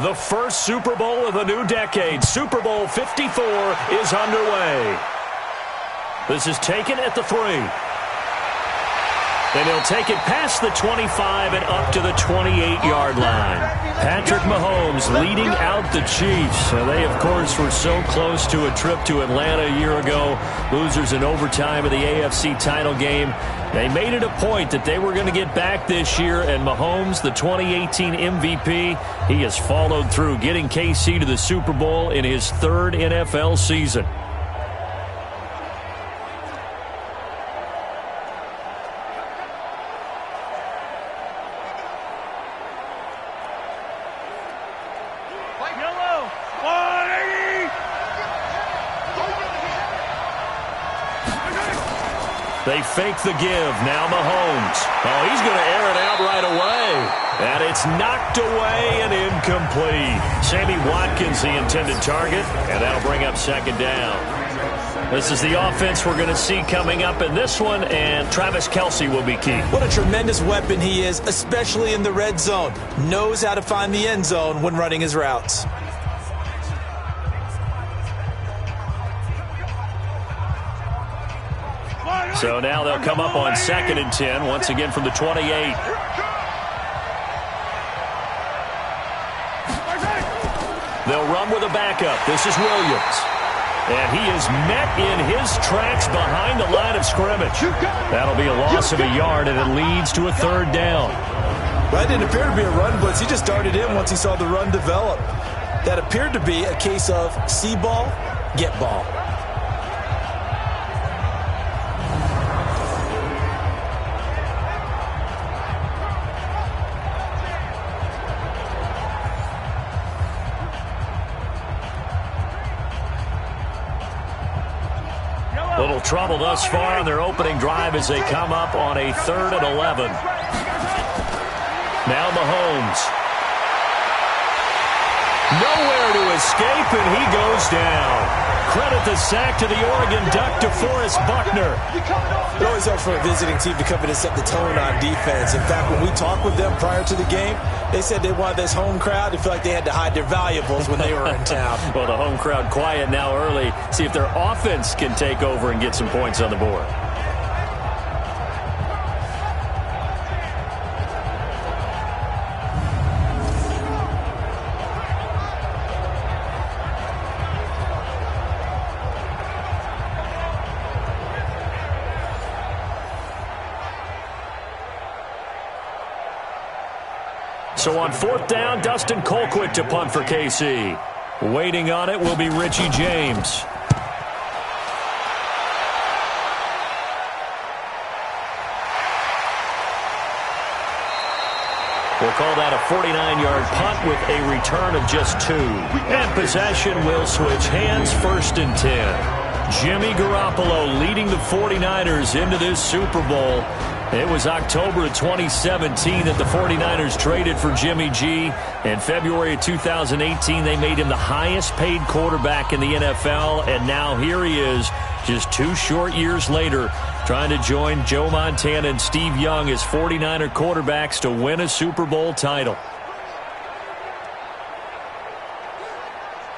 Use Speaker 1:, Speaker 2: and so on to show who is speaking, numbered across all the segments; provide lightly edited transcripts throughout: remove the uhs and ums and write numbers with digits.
Speaker 1: The first Super Bowl of the new decade, Super Bowl 54, is underway. This is taken at the 3. And he'll take it past the 25 and up to the 28-yard line. Patrick Mahomes leading out the Chiefs. They, of course, were so close to a trip to Atlanta a year ago. Losers in overtime of the AFC title game. They made it a point that they were going to get back this year, and Mahomes, the 2018 MVP, he has followed through, getting KC to the Super Bowl in his 3rd NFL season. They fake the give. Now Mahomes. Oh, he's going to air it out right away. And it's knocked away and incomplete. Sammy Watkins, the intended target, and that'll bring up 2nd down. This is the offense we're going to see coming up in this one, and Travis Kelce will be key.
Speaker 2: What a tremendous weapon he is, especially in the red zone. Knows how to find the end zone when running his routes.
Speaker 1: So now they'll come up on 2nd and 10, once again from the 28. They'll run with a backup. This is Williams. And he is met in his tracks behind the line of scrimmage. That'll be a loss of a yard, and it leads to a 3rd down.
Speaker 2: Well, it didn't appear to be a run blitz. He just darted in once he saw the run develop. That appeared to be a case of see ball, get ball.
Speaker 1: Little trouble thus far on their opening drive as they come up on a 3rd and 11. Now Mahomes. Nowhere to escape, and he goes down. Credit the sack to the Oregon Duck, DeForest Buckner.
Speaker 2: It always helps for a visiting team to come in and set the tone on defense. In fact, when we talked with them prior to the game, they said they wanted this home crowd to feel like they had to hide their valuables when they were in town.
Speaker 1: Well, the home crowd quiet now early. See if their offense can take over and get some points on the board. So on 4th down, Dustin Colquitt to punt for KC. Waiting on it will be Richie James. We'll call that a 49-yard punt with a return of just 2. And possession will switch hands, 1st and 10. Jimmy Garoppolo leading the 49ers into this Super Bowl. It was October of 2017 that the 49ers traded for Jimmy G. In February of 2018, they made him the highest-paid quarterback in the NFL. And now here he is, just 2 short years later, trying to join Joe Montana and Steve Young as 49er quarterbacks to win a Super Bowl title.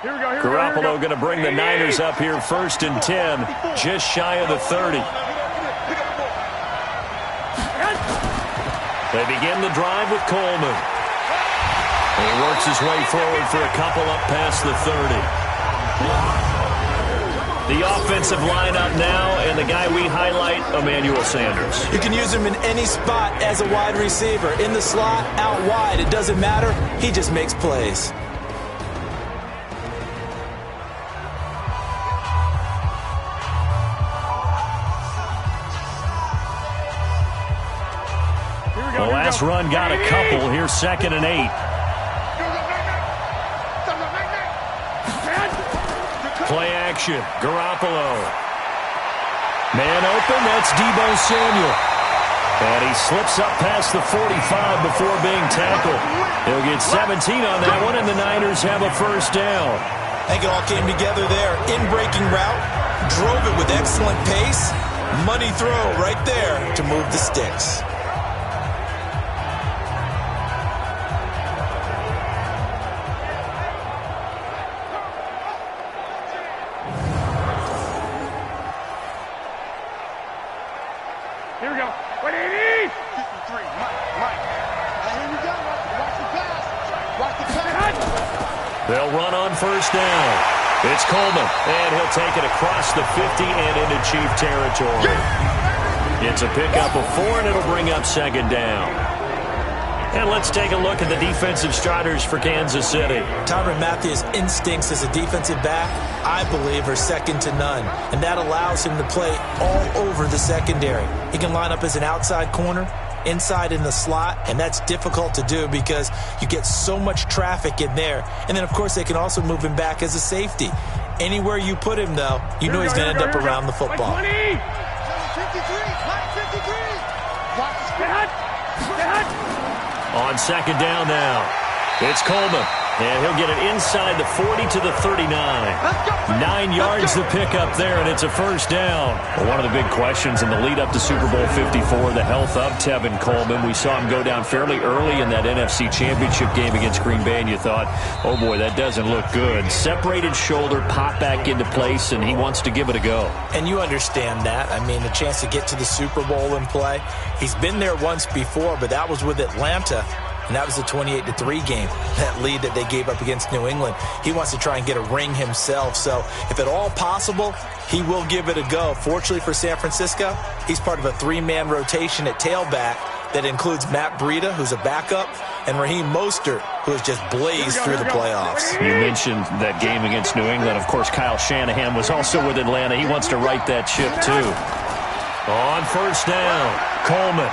Speaker 1: Garoppolo going to bring the Niners up here 1st and 10, just shy of the 30. They begin the drive with Coleman. And he works his way forward for a couple up past the 30. The offensive lineup now, and the guy we highlight, Emmanuel Sanders.
Speaker 2: You can use him in any spot as a wide receiver. In the slot, out wide, it doesn't matter. He just makes plays.
Speaker 1: The last run got a couple. Here's 2nd and 8. Play action. Garoppolo. Man open. That's Deebo Samuel. And he slips up past the 45 before being tackled. He'll get 17 on that one, and the Niners have a 1st down.
Speaker 2: I think it all came together there. In-breaking route. Drove it with excellent pace. Money throw right there to move the sticks.
Speaker 1: They'll run on first down. It's Coleman, and he'll take it across the 50 and into Chief territory. It's a pickup of 4, and it'll bring up second down. And let's take a look at the defensive starters for Kansas City.
Speaker 2: Tyrann Mathieu's instincts as a defensive back, I believe, are second to none. And that allows him to play all over the secondary. He can line up as an outside corner, inside in the slot, and that's difficult to do because you get so much traffic in there. And then, of course, they can also move him back as a safety. Anywhere you put him, though, you know he's going to end up around the football.
Speaker 3: 53, 53.
Speaker 1: On second down now, it's Coleman, and he'll get it inside the 40 to the 39. 9 yards the pickup there, and it's a first down. Well, one of the big questions in the lead up to Super Bowl 54, the health of Tevin Coleman. We saw him go down fairly early in that NFC Championship game against Green Bay, and you thought, oh boy, that doesn't look good. Separated shoulder, pop back into place, and he wants to give it a go.
Speaker 2: And you understand that. I mean, a chance to get to the Super Bowl and play. He's been there once before, but that was with Atlanta. And that was the 28-3 game, that lead that they gave up against New England. He wants to try and get a ring himself. So if at all possible, he will give it a go. Fortunately for San Francisco, he's part of a 3-man rotation at tailback that includes Matt Breida, who's a backup, and Raheem Mostert, who has just blazed through the playoffs.
Speaker 1: You mentioned that game against New England. Of course, Kyle Shanahan was also with Atlanta. He wants to right that ship, too. On first down, Coleman.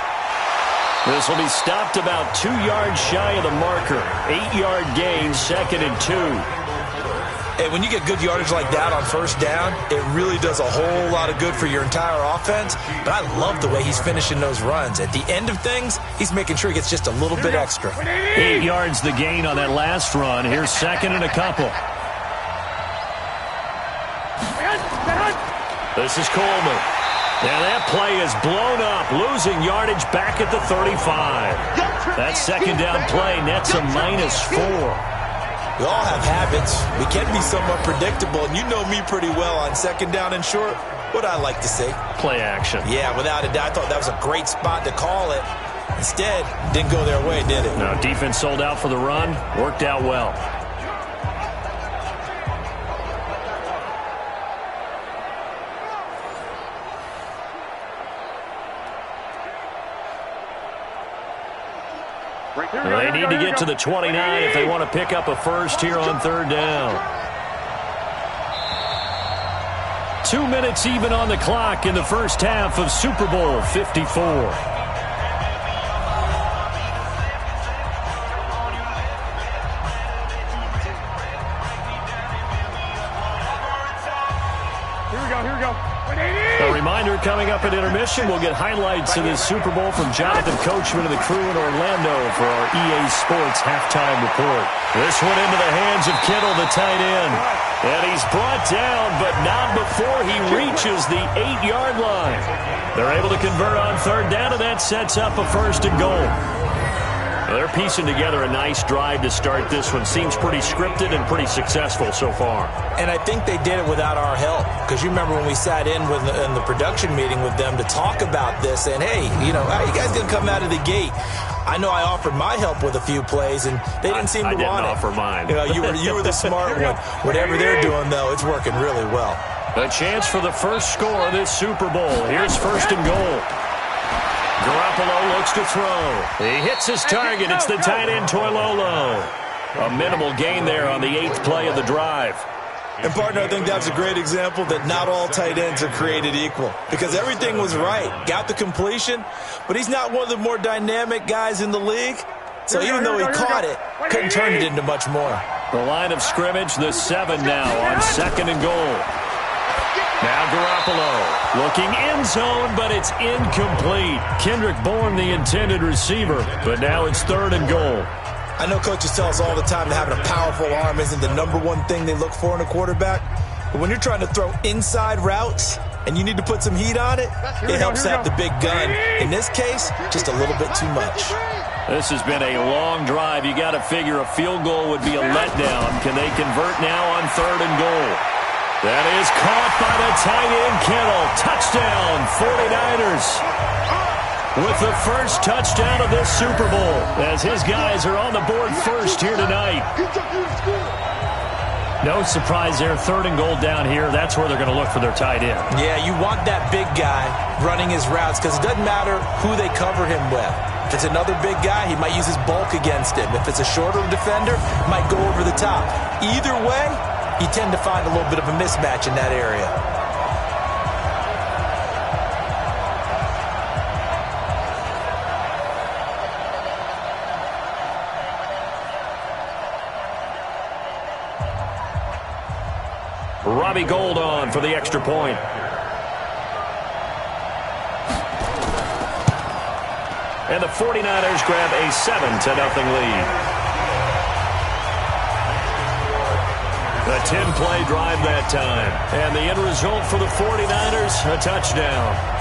Speaker 1: This will be stopped about 2 yards shy of the marker. 8-yard gain, 2nd and 2.
Speaker 2: Hey, when you get good yardage like that on first down, it really does a whole lot of good for your entire offense. But I love the way he's finishing those runs. At the end of things, he's making sure he gets just a little bit extra.
Speaker 1: 8 yards the gain on that last run. Here's 2nd and a couple. This is Coleman. Now that play is blown up, losing yardage back at the 35. That second down play nets a -4.
Speaker 2: We all have habits. We can be somewhat predictable, and you know me pretty well on second down and short. What I like to see.
Speaker 1: Play action.
Speaker 2: Yeah, without a doubt. I thought that was a great spot to call it. Instead, didn't go their way, did it?
Speaker 1: No, defense sold out for the run. Worked out well. They need to get to the 29 if they want to pick up a first here on third down. 2 minutes even on the clock in the first half of Super Bowl 54.
Speaker 3: Here we go.
Speaker 1: A reminder, coming up at intermission, we'll get highlights of this Super Bowl from Jonathan Coachman and the crew in Orlando for our EA Sports halftime report. This one into the hands of Kittle, the tight end. And he's brought down, but not before he reaches the 8-yard line. They're able to convert on third down, and that sets up a 1st and goal. They're piecing together a nice drive to start this one. Seems pretty scripted and pretty successful so far.
Speaker 2: And I think they did it without our help. Because you remember when we sat in the production meeting with them to talk about this, and hey, you know, how are you guys going to come out of the gate? I know I offered my help with a few plays, and they didn't seem to want it.
Speaker 1: I didn't offer mine.
Speaker 2: You know, you were the smart one. Whatever they're doing, though, it's working really well.
Speaker 1: A chance for the first score of this Super Bowl. Here's 1st and goal. Garoppolo looks to throw. He hits his target. It's the tight end, Toilolo. A minimal gain there on the 8th play of the drive.
Speaker 2: And, partner, I think that's a great example that not all tight ends are created equal. Because everything was right. Got the completion, but he's not one of the more dynamic guys in the league. So even though he caught it, couldn't turn it into much more.
Speaker 1: The line of scrimmage, the 7 now on 2nd and goal. Now Garoppolo looking end zone, but it's incomplete. Kendrick Bourne, the intended receiver, but now it's 3rd and goal.
Speaker 2: I know coaches tell us all the time that having a powerful arm isn't the #1 thing they look for in a quarterback. But when you're trying to throw inside routes and you need to put some heat on it, it helps have the big gun. In this case, just a little bit too much.
Speaker 1: This has been a long drive. You got to figure a field goal would be a letdown. Can they convert now on 3rd and goal? That is caught by the tight end, Kittle. Touchdown, 49ers. With the first touchdown of this Super Bowl, as his guys are on the board first here tonight. No surprise there. 3rd and goal down here. That's where they're going to look for their tight end.
Speaker 2: Yeah, you want that big guy running his routes because it doesn't matter who they cover him with. If it's another big guy, he might use his bulk against him. If it's a shorter defender, might go over the top. Either way, you tend to find a little bit of a mismatch in that area.
Speaker 1: Robbie Gould on for the extra point. And the 49ers grab a 7-0 lead. A 10-play drive that time. And the end result for the 49ers, a touchdown.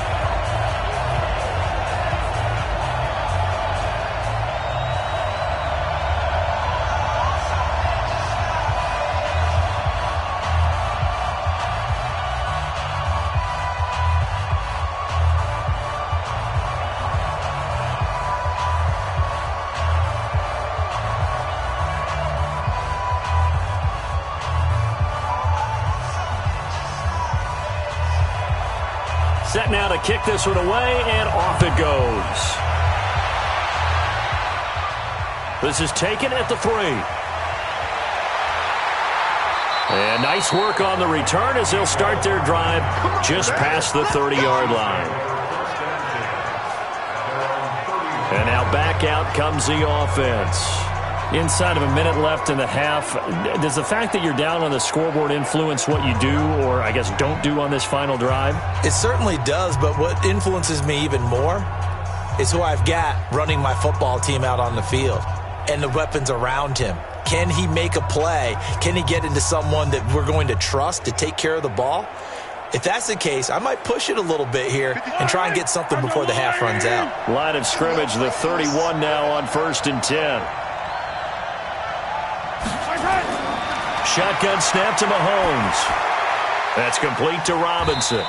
Speaker 1: Set now to kick this one away, and off it goes. This is taken at the 3. And nice work on the return as they'll start their drive just past the 30-yard line. And now back out comes the offense. Inside of a minute left in the half, does the fact that you're down on the scoreboard influence what you do or, I guess, don't do on this final drive?
Speaker 2: It certainly does, but what influences me even more is who I've got running my football team out on the field and the weapons around him. Can he make a play? Can he get into someone that we're going to trust to take care of the ball? If that's the case, I might push it a little bit here and try and get something before the half runs out.
Speaker 1: Line of scrimmage, the 31 now on 1st and 10. Shotgun snap to Mahomes. That's complete to Robinson.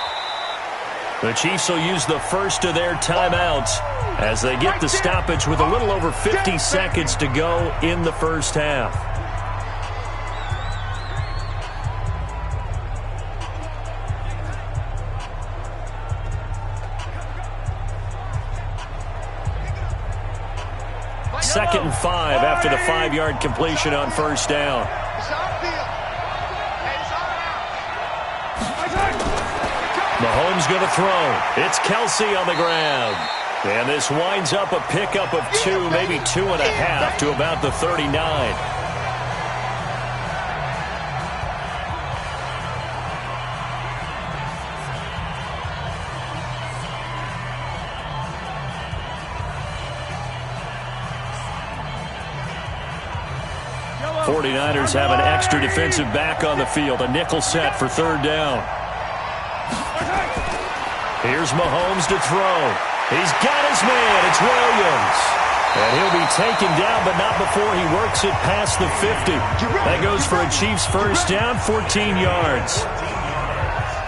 Speaker 1: The Chiefs will use the first of their timeouts as they get the stoppage with a little over 50 seconds to go in the first half. Second and 5 after the 5-yard completion on first down. Mahomes going to throw. It's Kelsey on the ground. And this winds up a pickup of 2, maybe 2.5 to about the 39. '49ers have an extra defensive back on the field. A nickel set for 3rd down. Here's Mahomes to throw. He's got his man. It's Williams. And he'll be taken down, but not before he works it past the 50. That goes for a Chiefs first down, 14 yards.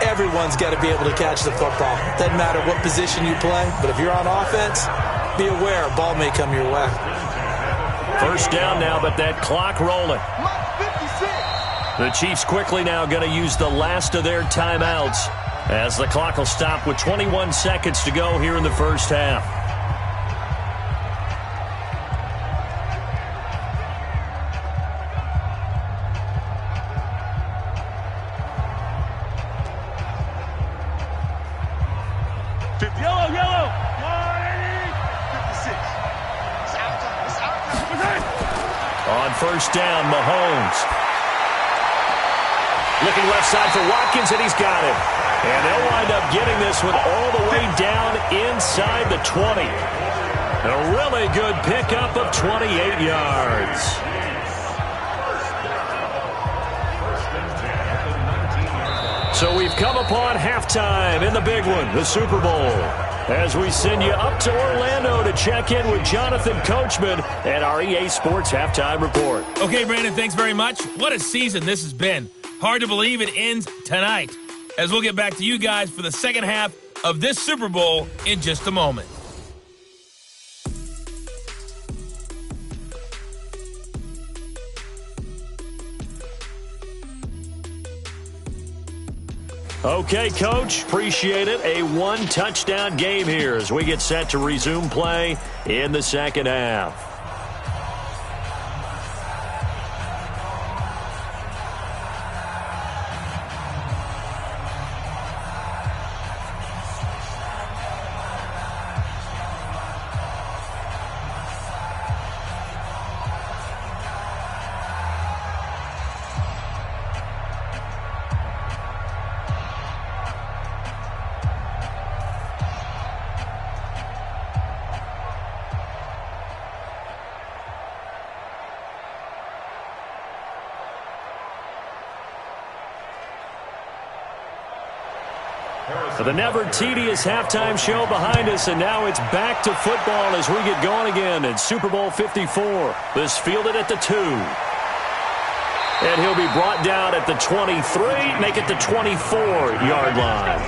Speaker 2: Everyone's got to be able to catch the football. Doesn't matter what position you play, but if you're on offense, be aware a ball may come your way.
Speaker 1: First down now, but that clock rolling. The Chiefs quickly now going to use the last of their timeouts as the clock will stop with 21 seconds to go here in the first half.
Speaker 3: Yellow. 56.
Speaker 1: On first down, Mahomes. Looking left side for Watkins, and he's got it. And they'll wind up getting this one all the way down inside the 20. A really good pickup of 28 yards. So we've come upon halftime in the big one, the Super Bowl, as we send you up to Orlando to check in with Jonathan Coachman and our EA Sports Halftime Report.
Speaker 4: Okay, Brandon, thanks very much. What a season this has been. Hard to believe it ends tonight, as we'll get back to you guys for the second half of this Super Bowl in just a moment.
Speaker 1: Okay, Coach, appreciate it. A one-touchdown game here as we get set to resume play in the second half. The never tedious halftime show behind us, and now it's back to football as we get going again in Super Bowl 54. This fielded at the 2. And he'll be brought down at the 23, make it the 24-yard line.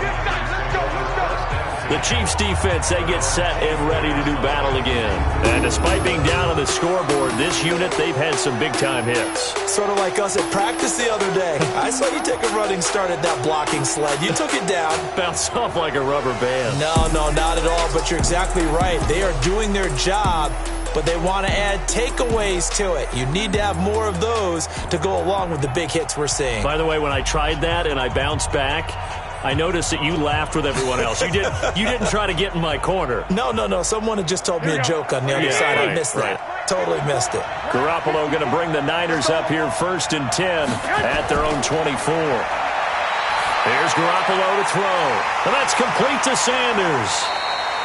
Speaker 1: The Chiefs defense, they get set and ready to do battle again. And despite being down on the scoreboard, this unit, they've had some big-time hits.
Speaker 2: Sort of like us at practice the other day. I saw you take a running start at that blocking sled. You took it down.
Speaker 1: Bounced off like a rubber band.
Speaker 2: No, not at all, but you're exactly right. They are doing their job, but they want to add takeaways to it. You need to have more of those to go along with the big hits we're seeing.
Speaker 1: By the way, when I tried that and I bounced back, I noticed that you laughed with everyone else. You didn't try to get in my corner.
Speaker 2: No. Someone had just told me a joke on the other side.
Speaker 1: Right,
Speaker 2: I missed that. Totally missed it.
Speaker 1: Garoppolo going to bring the Niners up here 1st and 10 at their own 24. Here's Garoppolo to throw. And that's complete to Sanders.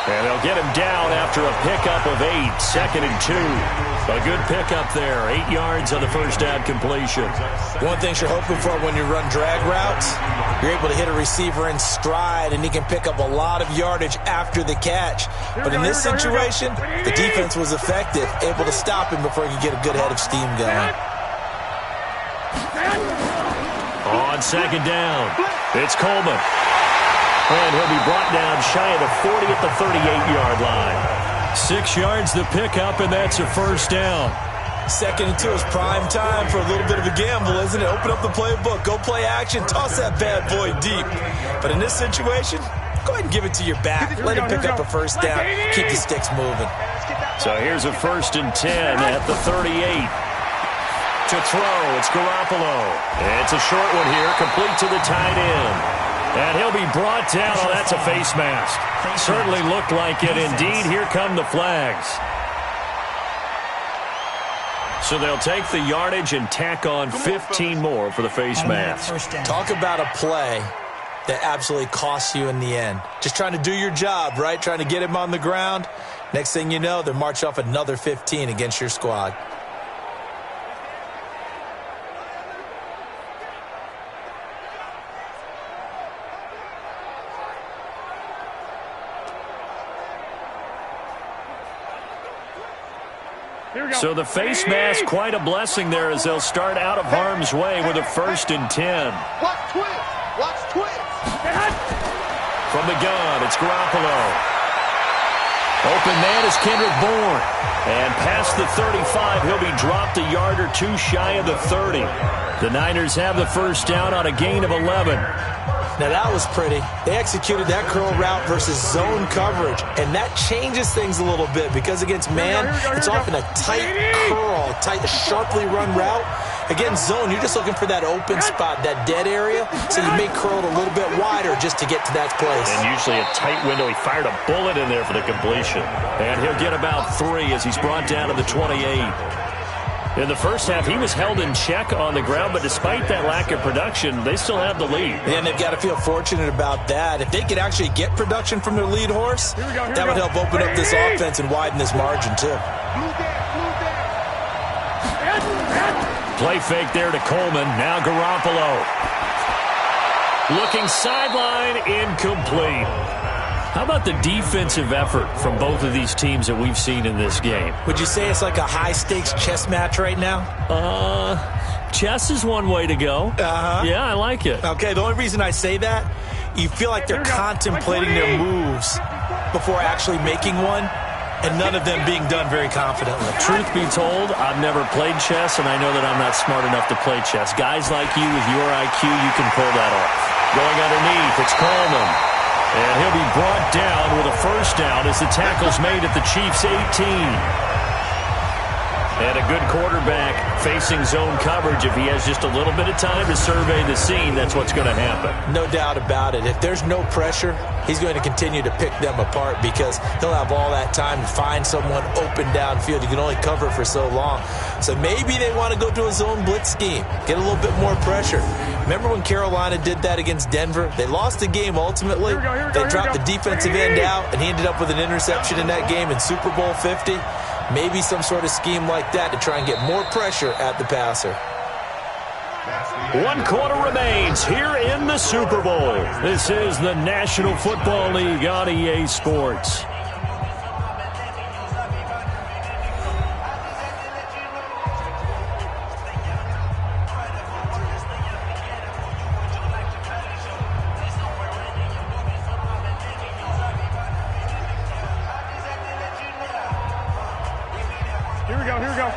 Speaker 1: And they'll get him down after a pickup of 8, 2nd and 2. A good pickup there, 8 yards on the first down completion.
Speaker 2: One thing you're hoping for when you run drag routes, you're able to hit a receiver in stride, and he can pick up a lot of yardage after the catch. But in this situation, the defense was effective, able to stop him before he could get a good head of steam going.
Speaker 1: On 2nd down, it's Coleman. And he'll be brought down shy of the 40 at the 38-yard line. 6 yards the pickup, and that's a first down.
Speaker 2: 2nd and 2 is prime time for a little bit of a gamble, isn't it? Open up the playbook, go play action, toss that bad boy deep. But in this situation, go ahead and give it to your back. Let him pick up a first down, keep the sticks moving.
Speaker 1: So here's a 1st and 10 at the 38. To throw, it's Garoppolo. It's a short one here, complete to the tight end. And he'll be brought down. Oh, that's a face mask. Certainly looked like it. Indeed, here come the flags. So they'll take the yardage and tack on 15 more for the face mask.
Speaker 2: Talk about a play that absolutely costs you in the end. Just trying to do your job, right? Trying to get him on the ground. Next thing you know, they're marching off another 15 against your squad.
Speaker 1: So the face mask, quite a blessing there as they'll start out of harm's way with a 1st and 10.
Speaker 3: Watch twist.
Speaker 1: From the gun, it's Garoppolo. Open man is Kendrick Bourne. And past the 35, he'll be dropped a yard or two shy of the 30. The Niners have the first down on a gain of 11.
Speaker 2: Now that was pretty. They executed that curl route versus zone coverage, and that changes things a little bit because against man, it's often a tight curl, tight, sharply run route. Against zone, you're just looking for that open spot, that dead area, so you may curl it a little bit wider just to get to that place.
Speaker 1: And usually a tight window. He fired a bullet in there for the completion. And he'll get about 3 as he's brought down to the 28. In the first half, he was held in check on the ground, but despite that lack of production, they still have the lead.
Speaker 2: And they've got to feel fortunate about that. If they could actually get production from their lead horse, that would help open up this offense and widen this margin, too.
Speaker 1: Play fake there to Coleman. Now Garoppolo. Looking sideline, incomplete. How about the defensive effort from both of these teams that we've seen in this game?
Speaker 2: Would you say it's like a high-stakes chess match right now?
Speaker 1: Chess is one way to go. Yeah, I like it.
Speaker 2: Okay, the only reason I say that, you feel like they're contemplating their moves before actually making one, and none of them being done very confidently.
Speaker 1: Truth be told, I've never played chess, and I know that I'm not smart enough to play chess. Guys like you with your IQ, you can pull that off. Going underneath, it's Coleman. And he'll be brought down with a first down as the tackle's made at the Chiefs' 18. And a good quarterback facing zone coverage. If he has just a little bit of time to survey the scene, that's what's going to happen.
Speaker 2: No doubt about it. If there's no pressure, he's going to continue to pick them apart because he'll have all that time to find someone open downfield. You can only cover for so long. So maybe they want to go to a zone blitz scheme, get a little bit more pressure. Remember when Carolina did that against Denver? They lost the game ultimately. They dropped the defensive end out, and he ended up with an interception in that game in Super Bowl 50. Maybe some sort of scheme like that to try and get more pressure at the passer.
Speaker 1: 1 quarter remains here in the Super Bowl. This is the National Football League on EA Sports.
Speaker 3: Here we go.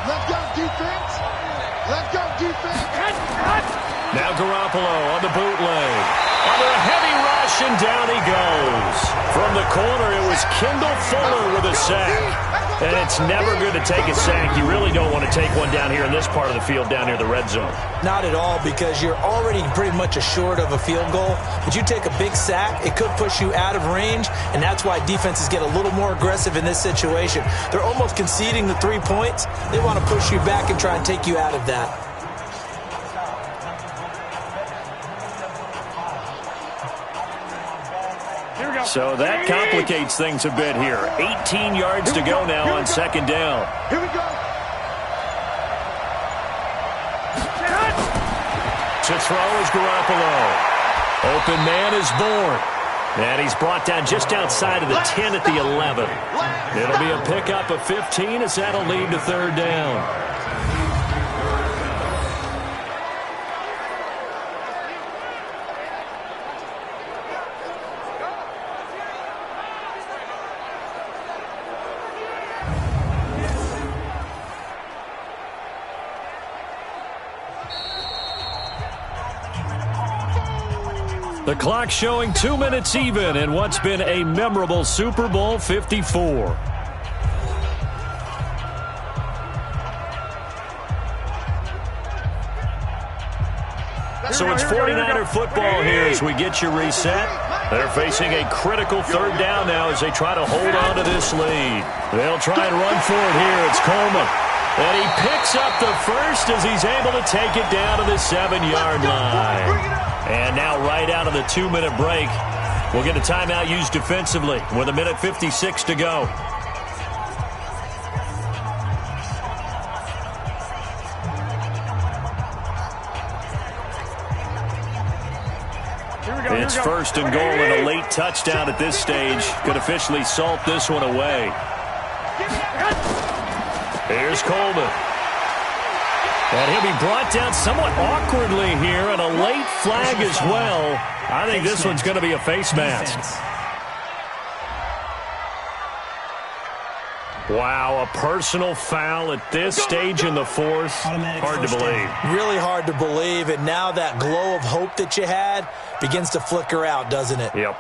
Speaker 3: Let's go, defense. Let's go, defense.
Speaker 1: Now Garoppolo on the bootleg. Under a heavy rush, and down he goes. From the corner, it was Kendall Fuller with a sack. And it's never good to take a sack. You really don't want to take one down here in this part of the field, down near the red zone.
Speaker 2: Not at all, because you're already pretty much assured of a field goal. But you take a big sack, it could push you out of range, and that's why defenses get a little more aggressive in this situation. They're almost conceding the 3 points. They want to push you back and try and take you out of that.
Speaker 1: So that complicates things a bit here. 18 yards to go now on second down.
Speaker 3: Here we go.
Speaker 1: To throw is Garoppolo. Open man is born. And he's brought down just outside of the 10 at the 11. It'll be a pickup of 15 as that'll lead to third down. The clock showing 2 minutes even in what's been a memorable Super Bowl 54. So it's 49er football here as we get you reset. They're facing a critical third down now as they try to hold on to this lead. They'll try and run for it here. It's Coleman. And he picks up the first as he's able to take it down to the 7-yard line. And now right out of the 2-minute break, we'll get a timeout used defensively with 1:56 to go. It's first and goal, and a late touchdown at this stage could officially salt this one away. Here's Coleman. And he'll be brought down somewhat awkwardly here, and a late flag as well. I think this one's going to be a face mask. Wow, a personal foul at this stage in the fourth. Hard to believe.
Speaker 2: Really hard to believe, and now that glow of hope that you had begins to flicker out, doesn't it?
Speaker 1: Yep.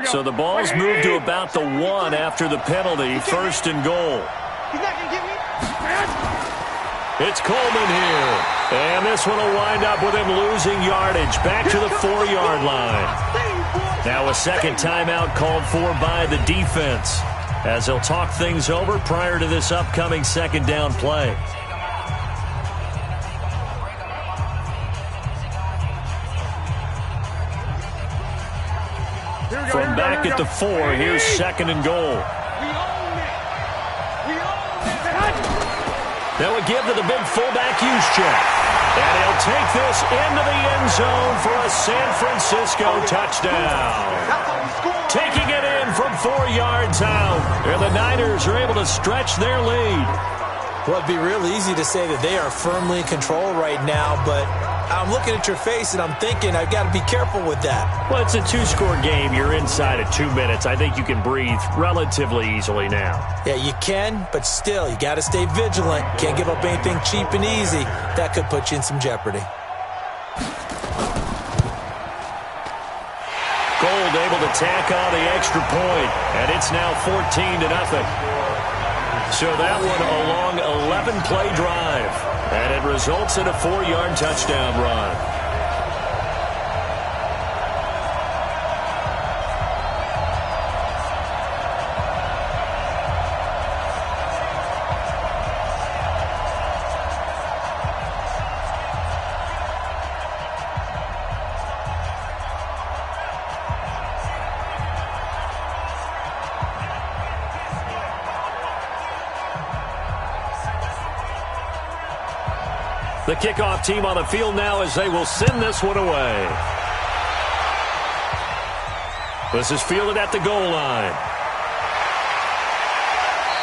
Speaker 1: So the ball's moved to about the 1 after the penalty. First and goal.
Speaker 3: He's not gonna get me.
Speaker 1: It's Coleman here. And this one will wind up with him losing yardage. Back to the 4-yard line. Now a second timeout called for by the defense, as they'll talk things over prior to this upcoming second down play. From back at the 4, here's second and goal. They'll give to the big fullback Juszczyk. And he'll take this into the end zone for a San Francisco touchdown. Taking it in from 4 yards out. And the Niners are able to stretch their lead.
Speaker 2: Well, it'd be real easy to say that they are firmly in control right now, but I'm looking at your face, and I'm thinking I've got to be careful with that.
Speaker 1: Well, it's a two-score game. You're inside of 2 minutes. I think you can breathe relatively easily now.
Speaker 2: Yeah, you can, but still, you got to stay vigilant. Can't give up anything cheap and easy. That could put you in some jeopardy.
Speaker 1: Gold able to tack on the extra point, and it's now 14-0. So that one a long 11-play drive, and it results in a 4-yard touchdown run. The kickoff team on the field now as they will send this one away. This is fielded at the goal line.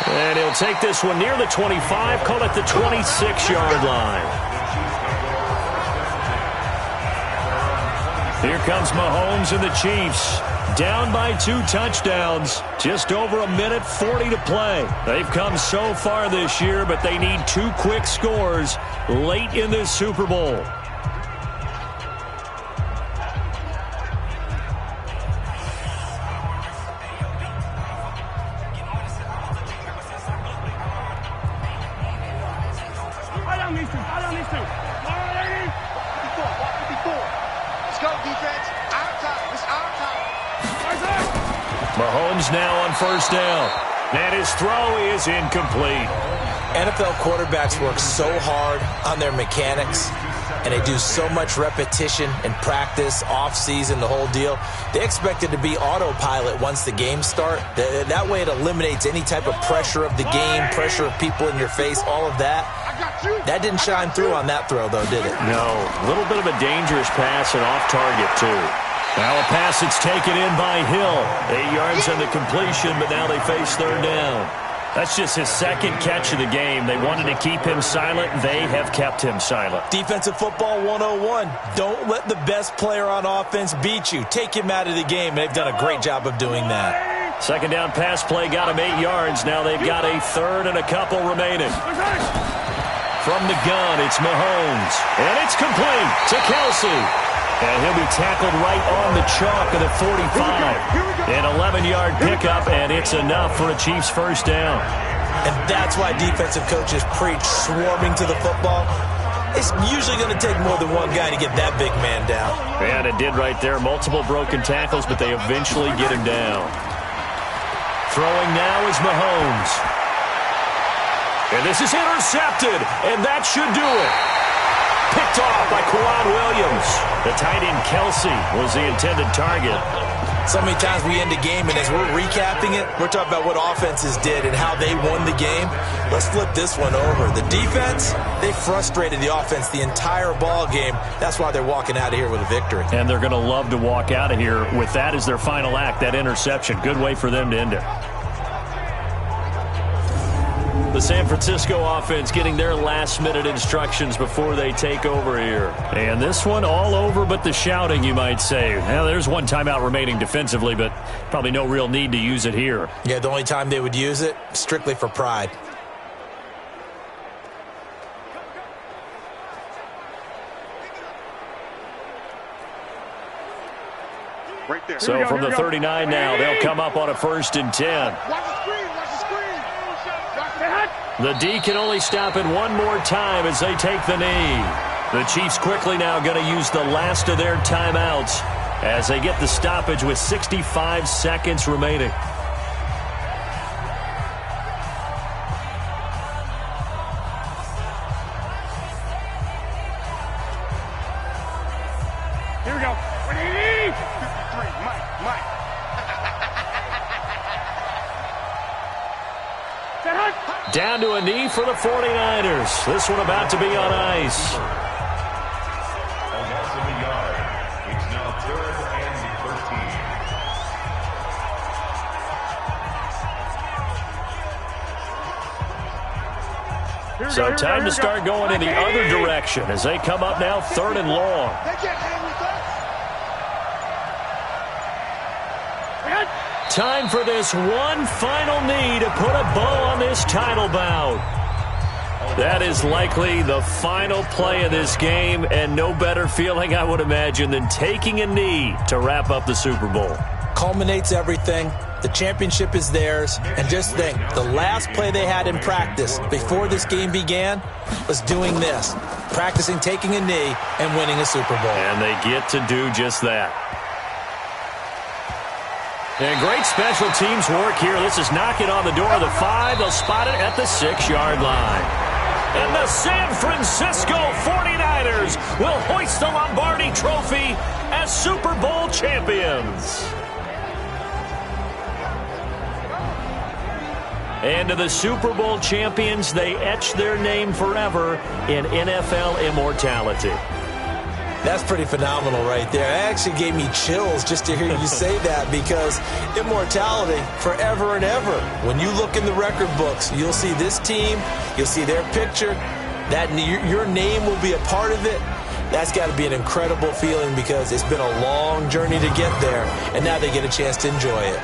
Speaker 1: And he'll take this one near the 25, call it the 26-yard line. Here comes Mahomes and the Chiefs. Down by 2 touchdowns. Just over a minute 40 to play. They've come so far this year, but they need 2 quick scores late in this Super Bowl. Mahomes now on first down. And his throw is incomplete.
Speaker 2: NFL quarterbacks work so hard on their mechanics, and they do so much repetition and practice, off-season, the whole deal. They expect it to be autopilot once the games start. That way it eliminates any type of pressure of the game, pressure of people in your face, all of that. That didn't shine through on that throw, though, did it?
Speaker 1: No. A little bit of a dangerous pass and off target, too. Now a pass that's taken in by Hill. 8 yards on the completion, but now they face third down. That's just his second catch of the game. They wanted to keep him silent. They have kept him silent.
Speaker 2: Defensive football 101. Don't let the best player on offense beat you. Take him out of the game. They've done a great job of doing that.
Speaker 1: Second down pass play got him 8 yards. Now they've got a third and a couple remaining. From the gun, it's Mahomes. And it's complete to Kelsey. And he'll be tackled right on the chalk of the 45. An 11-yard pickup, and it's enough for a Chiefs first down.
Speaker 2: And that's why defensive coaches preach swarming to the football. It's usually going to take more than one guy to get that big man down.
Speaker 1: And it did right there. Multiple broken tackles, but they eventually get him down. Throwing now is Mahomes. And this is intercepted, and that should do it. Picked off by Kwan Williams. The tight end Kelsey was the intended target.
Speaker 2: So many times we end a game, and as we're recapping it, we're talking about what offenses did and how they won the game. Let's flip this one over. The defense, they frustrated the offense the entire ball game. That's why they're walking out of here with a victory.
Speaker 1: And they're going to love to walk out of here with that as their final act, that interception. Good way for them to end it. The San Francisco offense getting their last-minute instructions before they take over here. And this one all over but the shouting, you might say. Now, there's one timeout remaining defensively, but probably no real need to use it here.
Speaker 2: Yeah, the only time they would use it, strictly for pride.
Speaker 3: Right there.
Speaker 1: So from the 39 now, they'll come up on a 1st and 10.
Speaker 3: Watch the screen. Watch the screen.
Speaker 1: The D can only stop it one more time as they take the knee. The Chiefs quickly now going to use the last of their timeouts as they get the stoppage with 65 seconds remaining.
Speaker 3: Here we go. Mike.
Speaker 1: Down to a knee for the 49ers. This one about to be on ice.
Speaker 5: It's now 3rd and 13.
Speaker 1: So time to start going in the other direction as they come up now 3rd and long.
Speaker 3: They can't hang with us.
Speaker 1: Time for this one final knee to put a bow on this title bout. That is likely the final play of this game, and no better feeling, I would imagine, than taking a knee to wrap up the Super Bowl.
Speaker 2: Culminates everything. The championship is theirs. And just think, the last play they had in practice before this game began was doing this, practicing taking a knee and winning a Super Bowl.
Speaker 1: And they get to do just that. And great special teams work here. This is knocking on the door of the 5. They'll spot it at the 6-yard line. And the San Francisco 49ers will hoist the Lombardi Trophy as Super Bowl champions. And to the Super Bowl champions, they etch their name forever in NFL immortality.
Speaker 2: That's pretty phenomenal right there. It actually gave me chills just to hear you say that, because immortality forever and ever. When you look in the record books, you'll see this team, you'll see their picture, that your name will be a part of it. That's got to be an incredible feeling, because it's been a long journey to get there, and now they get a chance to enjoy it.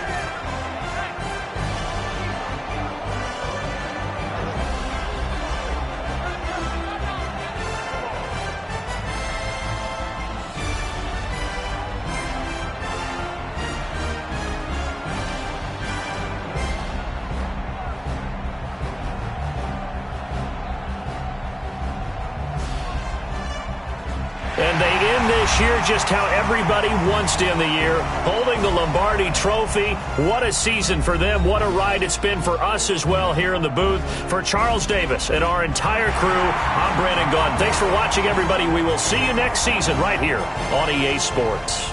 Speaker 1: And they end this year just how everybody wants to end the year, holding the Lombardi Trophy. What a season for them. What a ride it's been for us as well here in the booth. For Charles Davis and our entire crew, I'm Brandon Gaudin. Thanks for watching, everybody. We will see you next season right here on EA Sports.